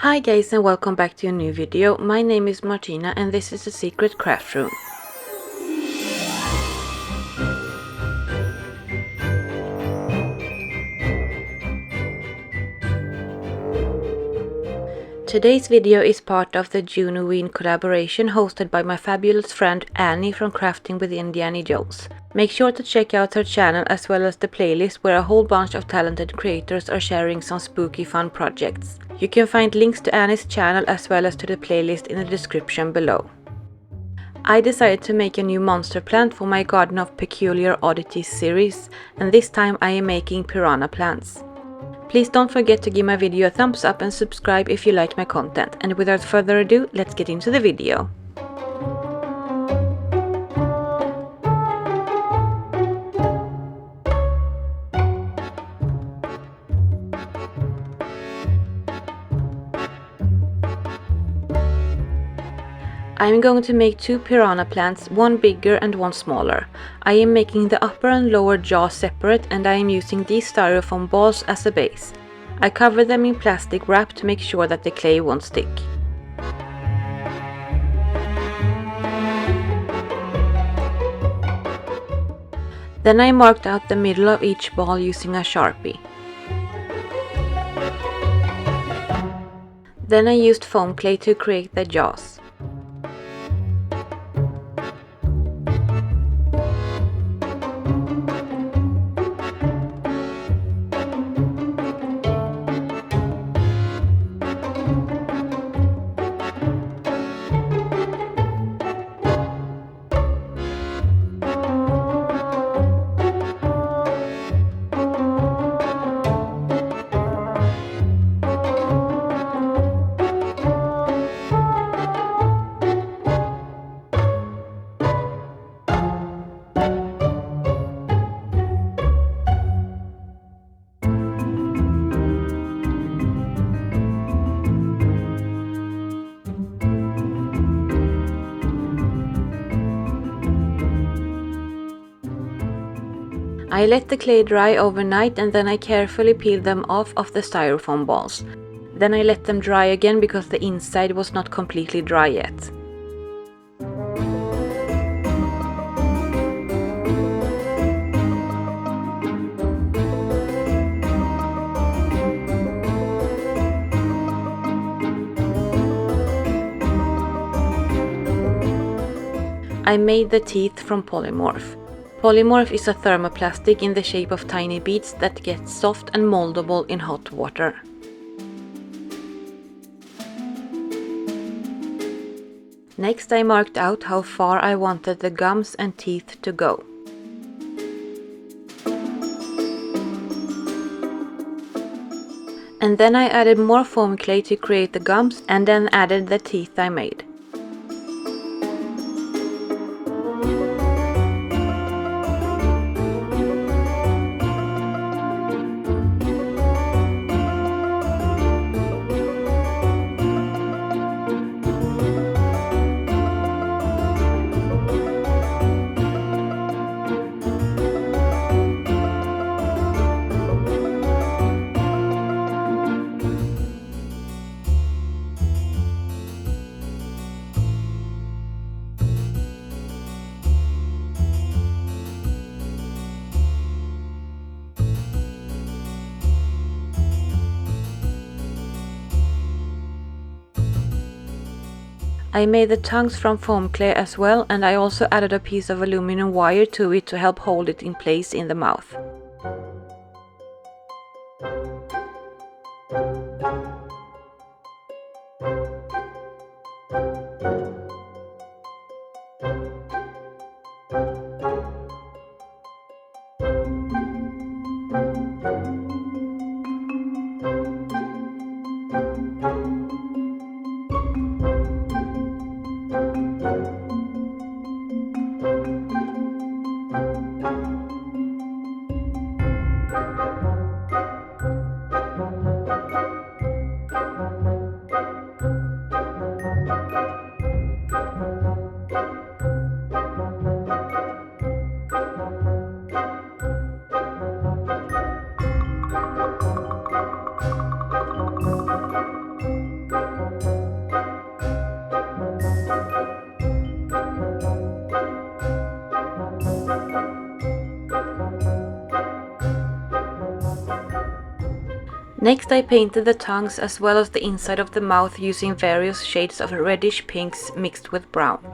Hi guys and welcome back to a new video. My name is Martina and this is a secret craft room. Today's video is part of the June-o-ween collaboration hosted by my fabulous friend Annie from Crafting with Indiana Jones. Make sure to check out her channel as well as the playlist where a whole bunch of talented creators are sharing some spooky fun projects. You can find links to Annie's channel as well as to the playlist in the description below. I decided to make a new monster plant for my Garden of Peculiar Oddities series, and this time I am making piranha plants. Please don't forget to give my video a thumbs up and subscribe if you like my content, and without further ado, let's get into the video. I am going to make two piranha plants, one bigger and one smaller. I am making the upper and lower jaw separate and I am using these styrofoam balls as a base. I cover them in plastic wrap to make sure that the clay won't stick. Then I marked out the middle of each ball using a Sharpie. Then I used foam clay to create the jaws. I let the clay dry overnight and then I carefully peeled them off of the styrofoam balls. Then I let them dry again because the inside was not completely dry yet. I made the teeth from polymorph. Polymorph is a thermoplastic in the shape of tiny beads that get soft and moldable in hot water. Next I marked out how far I wanted the gums and teeth to go. And then I added more foam clay to create the gums and then added the teeth I made. I made the tongues from foam clay as well, and I also added a piece of aluminum wire to it to help hold it in place in the mouth. Next I painted the tongues as well as the inside of the mouth using various shades of reddish pinks mixed with brown.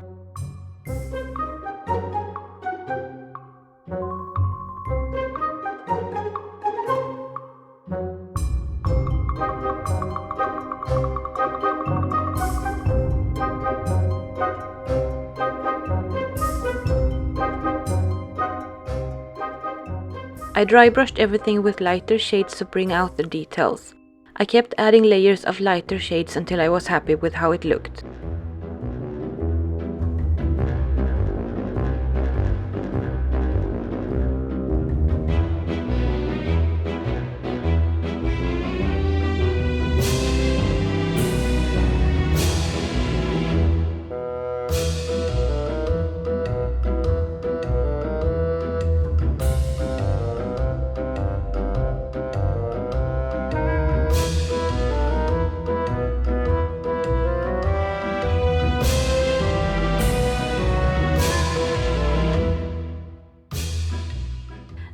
I dry brushed everything with lighter shades to bring out the details. I kept adding layers of lighter shades until I was happy with how it looked.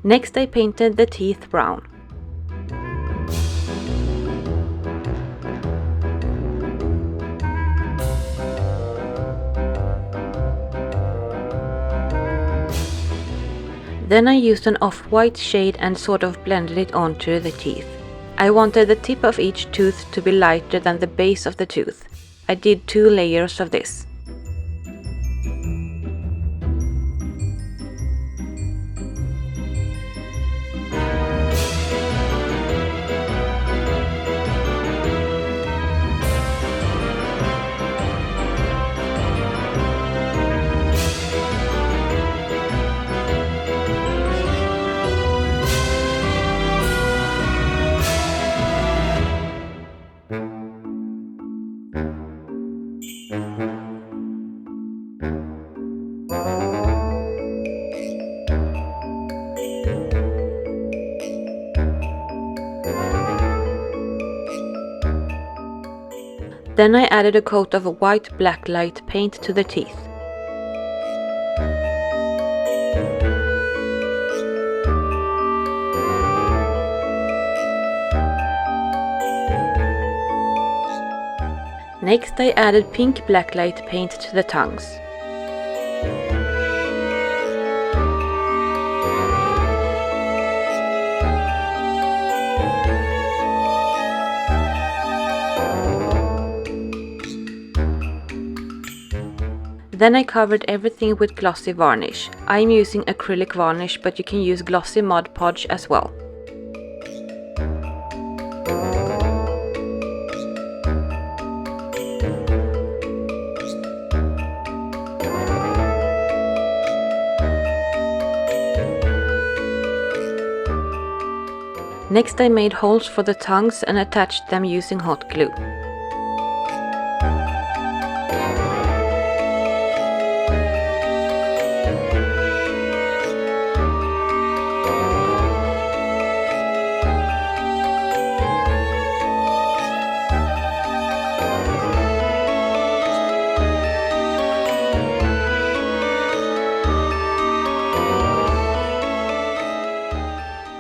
Next I painted the teeth brown. Then I used an off-white shade and sort of blended it onto the teeth. I wanted the tip of each tooth to be lighter than the base of the tooth. I did 2 layers of this. Then I added a coat of white blacklight paint to the teeth. Next I added pink blacklight paint to the tongues. Then I covered everything with glossy varnish. I'm using acrylic varnish, but you can use glossy Mod Podge as well. Next I made holes for the tongues and attached them using hot glue.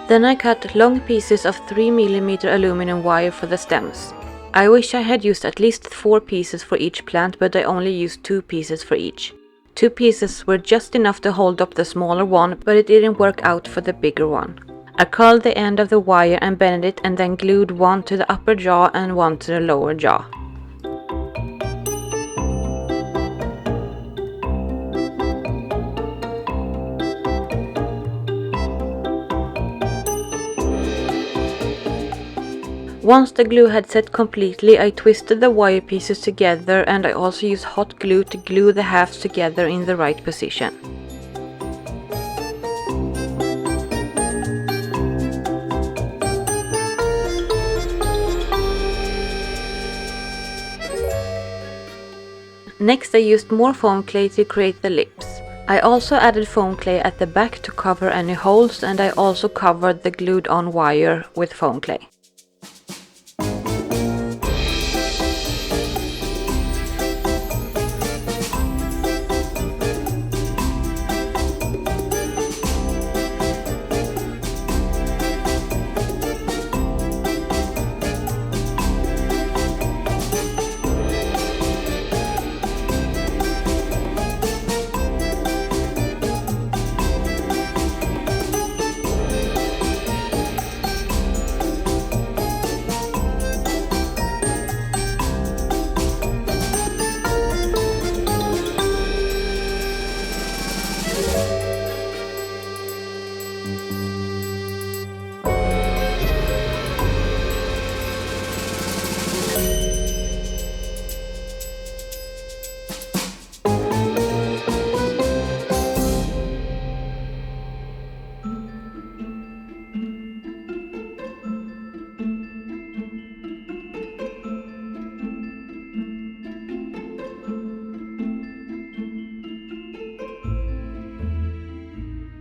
Then I cut long pieces of 3mm aluminum wire for the stems. I wish I had used at least 4 pieces for each plant, but I only used 2 pieces for each. 2 pieces were just enough to hold up the smaller one, but it didn't work out for the bigger one. I curled the end of the wire and bent it and then glued one to the upper jaw and one to the lower jaw. Once the glue had set completely, I twisted the wire pieces together and I also used hot glue to glue the halves together in the right position. Next I used more foam clay to create the lips. I also added foam clay at the back to cover any holes, and I also covered the glued on wire with foam clay.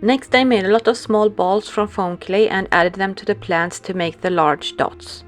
Next I made a lot of small balls from foam clay and added them to the plants to make the large dots.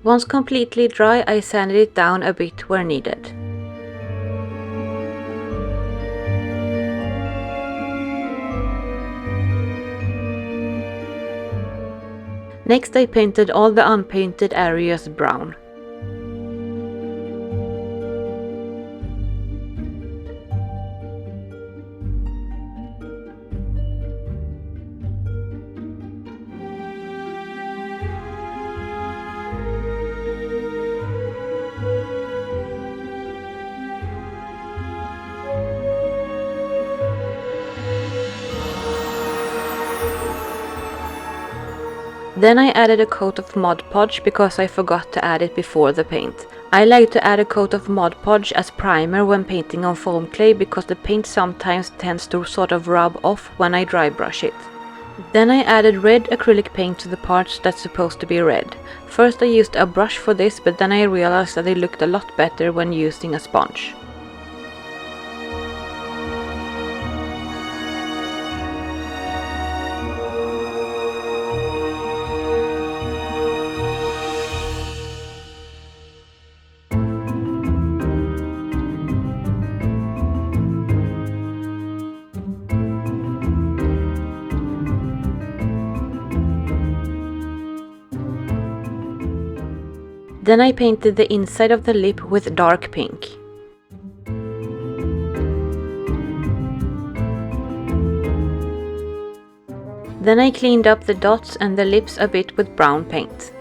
Once completely dry, I sanded it down a bit where needed. Next I painted all the unpainted areas brown. Then I added a coat of Mod Podge because I forgot to add it before the paint. I like to add a coat of Mod Podge as primer when painting on foam clay because the paint sometimes tends to sort of rub off when I dry brush it. Then I added red acrylic paint to the parts that's supposed to be red. First I used a brush for this, but then I realized that it looked a lot better when using a sponge. Then I painted the inside of the lip with dark pink. Then I cleaned up the dots and the lips a bit with brown paint.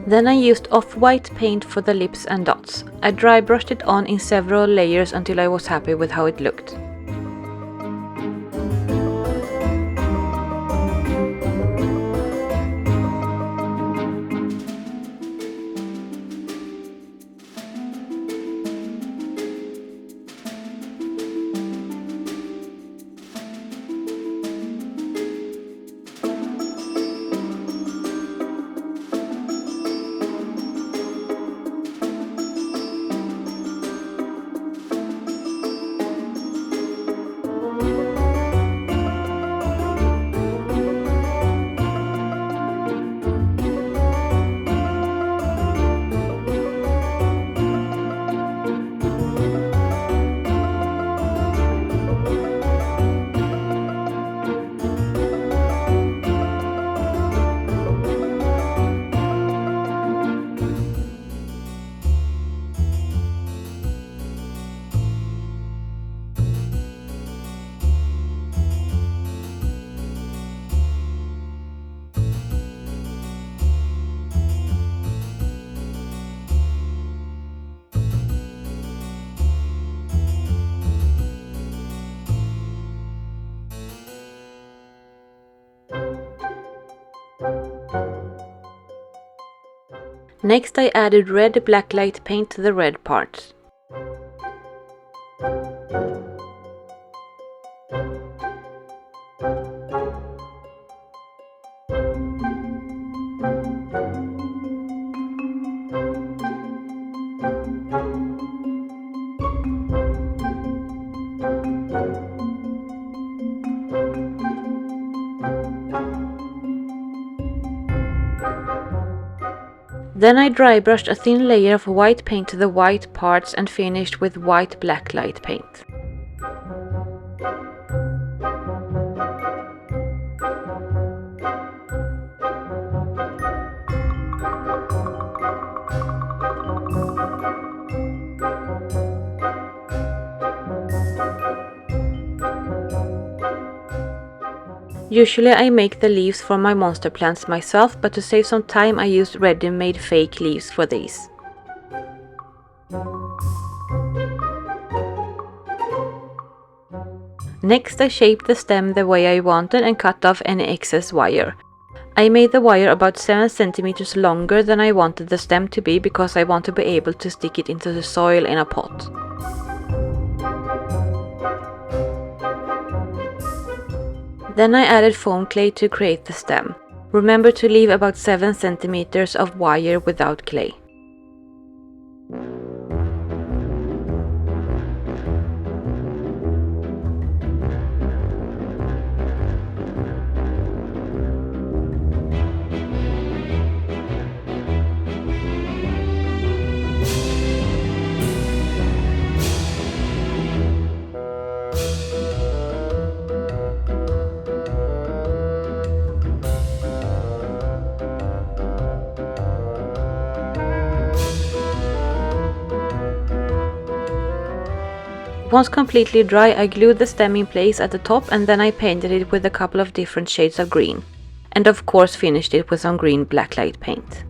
Then I used off-white paint for the lips and dots. I dry brushed it on in several layers until I was happy with how it looked. Next I added red blacklight paint to the red parts. Then I dry brushed a thin layer of white paint to the white parts and finished with white blacklight paint. Usually I make the leaves for my monster plants myself, but to save some time I used ready-made fake leaves for these. Next, I shaped the stem the way I wanted and cut off any excess wire. I made the wire about 7 centimeters longer than I wanted the stem to be because I want to be able to stick it into the soil in a pot. Then I added foam clay to create the stem. Remember to leave about 7 centimeters of wire without clay. Once completely dry, I glued the stem in place at the top and then I painted it with a couple of different shades of green. And of course finished it with some green blacklight paint.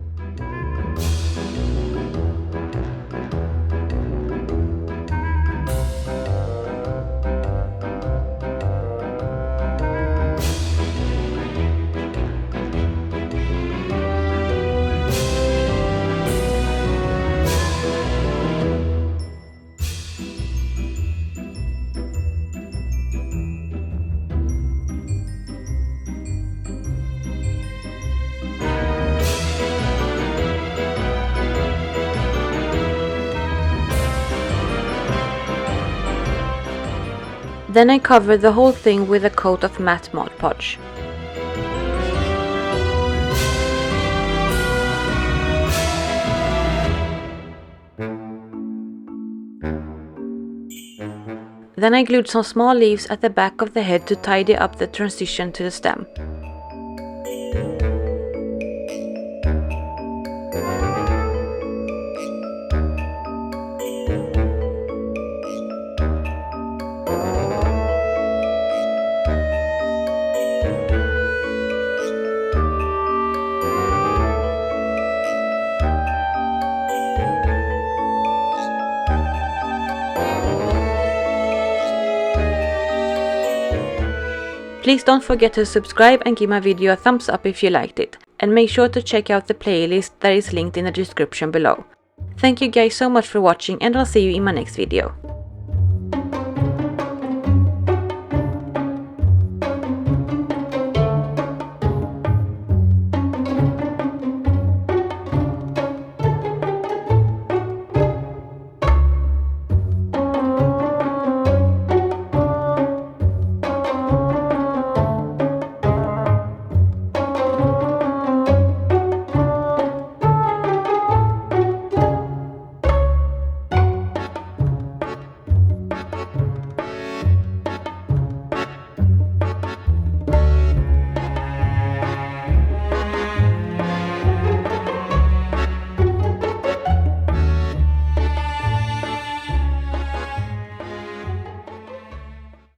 Then I covered the whole thing with a coat of matte Mod Podge. Then I glued some small leaves at the back of the head to tidy up the transition to the stem. Please don't forget to subscribe and give my video a thumbs up if you liked it. And make sure to check out the playlist that is linked in the description below. Thank you guys so much for watching and I'll see you in my next video.